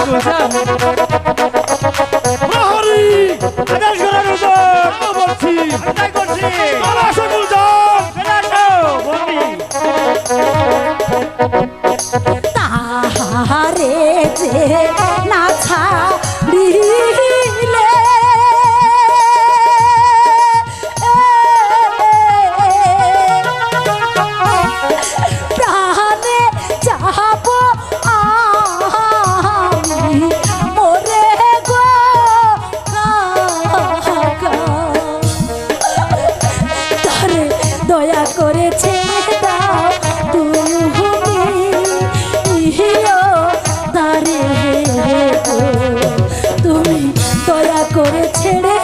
গুলজার প্রহরী আদেশ করার উপর বলছি তাই করছি চলে আসো গুলজার চলে আসো বন্দি তাহারে যে না ছাড়িলে প্রাণে চাহব আমি মোরে গো তারে দয়া করেছে দাও তুমি তারে তুমি দয়া করে ছেড়ে